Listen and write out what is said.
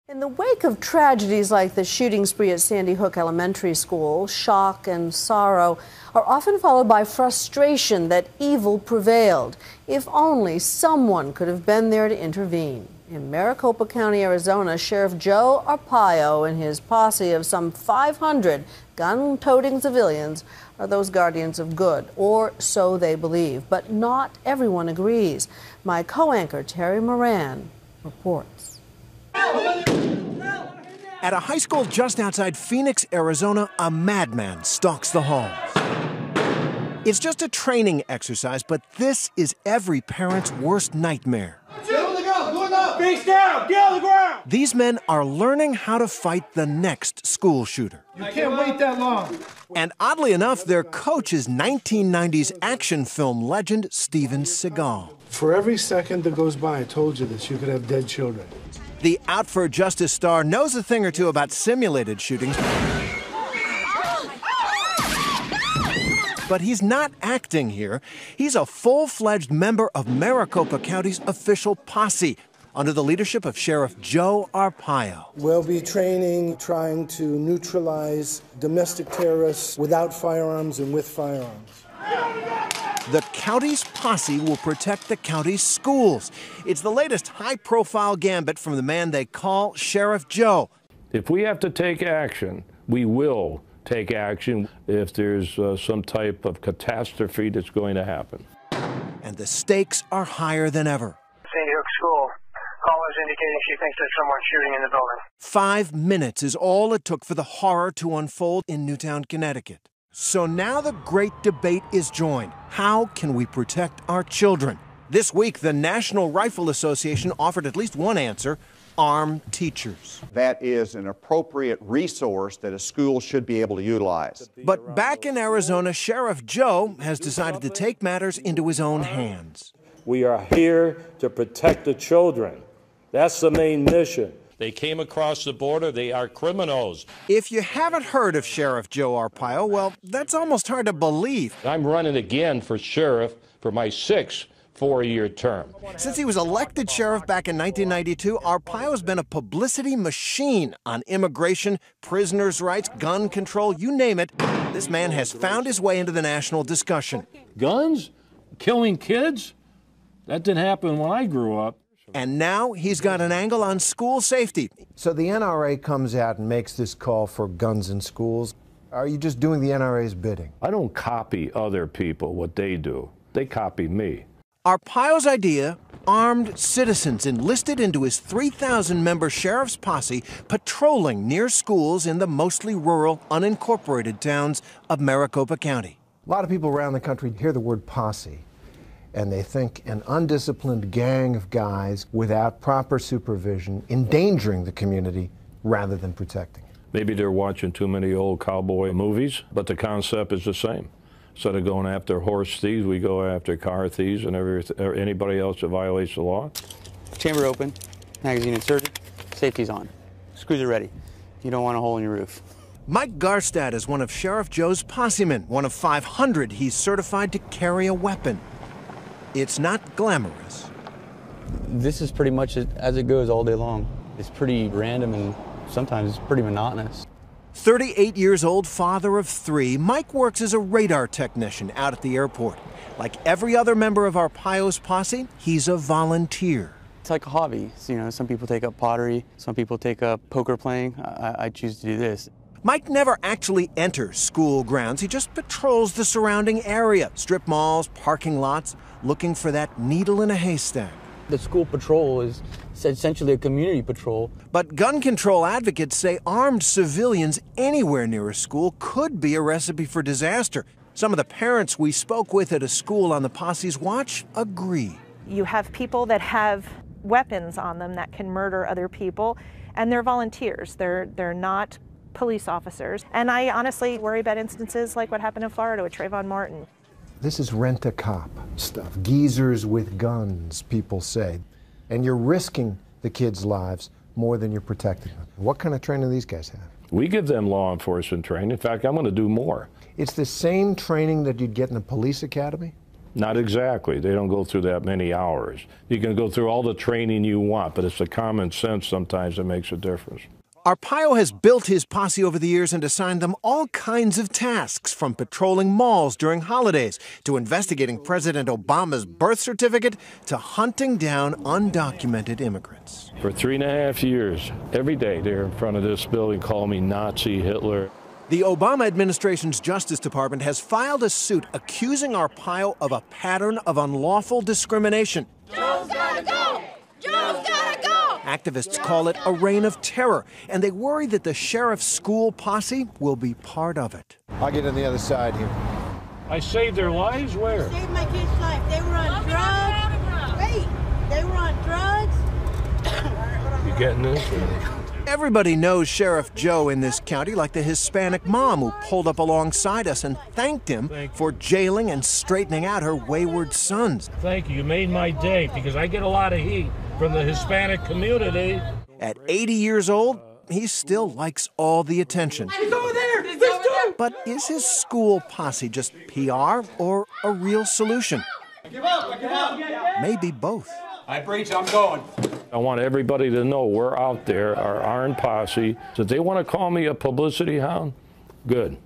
In the wake of tragedies like the shooting spree at Sandy Hook Elementary School, shock and sorrow are often followed by frustration that evil prevailed. If only someone could have been there to intervene. In Maricopa County, Arizona, Sheriff Joe Arpaio and his posse of some 500 gun-toting civilians are those guardians of good, or so they believe. But not everyone agrees. My co-anchor, Terry Moran, reports. At a high school just outside Phoenix, Arizona, a madman stalks the halls. It's just a training exercise, but this is every parent's worst nightmare. Get on the ground, going up! Face down, get on the ground! These men are learning how to fight the next school shooter. You can't wait that long. And oddly enough, their coach is 1990s action film legend Steven Seagal. For every second that goes by, I told you this, you could have dead children. The Out for Justice star knows a thing or two about simulated shootings, but he's not acting here. He's a full-fledged member of Maricopa County's official posse, under the leadership of Sheriff Joe Arpaio. We'll be training, trying to neutralize domestic terrorists without firearms and with firearms. The county's posse will protect the county's schools. It's the latest high-profile gambit from the man they call Sheriff Joe. If we have to take action, we will take action if there's some type of catastrophe that's going to happen. And the stakes are higher than ever. Sandy Hook School. Caller's indicating she thinks there's someone shooting in the building. 5 minutes is all it took for the horror to unfold in Newtown, Connecticut. So now the great debate is joined. How can we protect our children? This week, the National Rifle Association offered at least one answer: arm teachers. That is an appropriate resource that a school should be able to utilize. But back in Arizona, Sheriff Joe has decided to take matters into his own hands. We are here to protect the children. That's the main mission. They came across the border. They are criminals. If you haven't heard of Sheriff Joe Arpaio, well, that's almost hard to believe. I'm running again for sheriff for my 6th four-year term. Since he was elected sheriff back in 1992, Arpaio's been a publicity machine on immigration, prisoners' rights, gun control, you name it. This man has found his way into the national discussion. Guns? Killing kids? That didn't happen when I grew up. And now he's got an angle on school safety. So the NRA comes out and makes this call for guns in schools. Are you just doing the NRA's bidding? I don't copy other people, what they do. They copy me. Arpaio's idea: armed citizens enlisted into his 3,000-member sheriff's posse patrolling near schools in the mostly rural, unincorporated towns of Maricopa County. A lot of people around the country hear the word posse, and they think an undisciplined gang of guys without proper supervision endangering the community rather than protecting it. Maybe they're watching too many old cowboy movies, but the concept is the same. Instead of going after horse thieves, we go after car thieves and anybody else that violates the law. Chamber open, magazine inserted, safety's on. Screws are ready. You don't want a hole in your roof. Mike Garstad is one of Sheriff Joe's possemen, one of 500 he's certified to carry a weapon. It's not glamorous. This is pretty much as it goes all day long. It's pretty random and sometimes it's pretty monotonous. 38 years old, father of 3, Mike works as a radar technician out at the airport. Like every other member of Arpaio's posse, he's a volunteer. It's like a hobby. So, you know, some people take up pottery, some people take up poker playing. I choose to do this. Mike never actually enters school grounds. He just patrols the surrounding area, strip malls, parking lots, looking for that needle in a haystack. The school patrol is essentially a community patrol. But gun control advocates say armed civilians anywhere near a school could be a recipe for disaster. Some of the parents we spoke with at a school on the posse's watch agree. You have people that have weapons on them that can murder other people, and they're volunteers. They're not police officers. And I honestly worry about instances like what happened in Florida with Trayvon Martin. This is rent-a-cop stuff. Geezers with guns, people say. And you're risking the kids' lives more than you're protecting them. What kind of training do these guys have? We give them law enforcement training. In fact, I'm going to do more. It's the same training that you'd get in the police academy? Not exactly. They don't go through that many hours. You can go through all the training you want, but it's the common sense sometimes that makes a difference. Arpaio has built his posse over the years and assigned them all kinds of tasks, from patrolling malls during holidays to investigating President Obama's birth certificate to hunting down undocumented immigrants. For 3.5 years, every day they're in front of this building calling me Nazi, Hitler. The Obama administration's Justice Department has filed a suit accusing Arpaio of a pattern of unlawful discrimination. Joe's gotta go! Joe's gotta go! Activists call it a reign of terror, and they worry that the sheriff's school posse will be part of it. I'll get on the other side here. I saved their lives? Where? Saved my kid's life. They were on drugs. Wait, they were on drugs. You getting this? Everybody knows Sheriff Joe in this county, like the Hispanic mom who pulled up alongside us and thanked him for jailing and straightening out her wayward sons. Thank you. You made my day, because I get a lot of heat from the Hispanic community. At 80 years old, he still likes all the attention. He's over there! He's over there! But is his school posse just PR or a real solution? Give up! Give up! Maybe both. I breach, I'm going. I want everybody to know we're out there, our Iron Posse. So if they want to call me a publicity hound, good.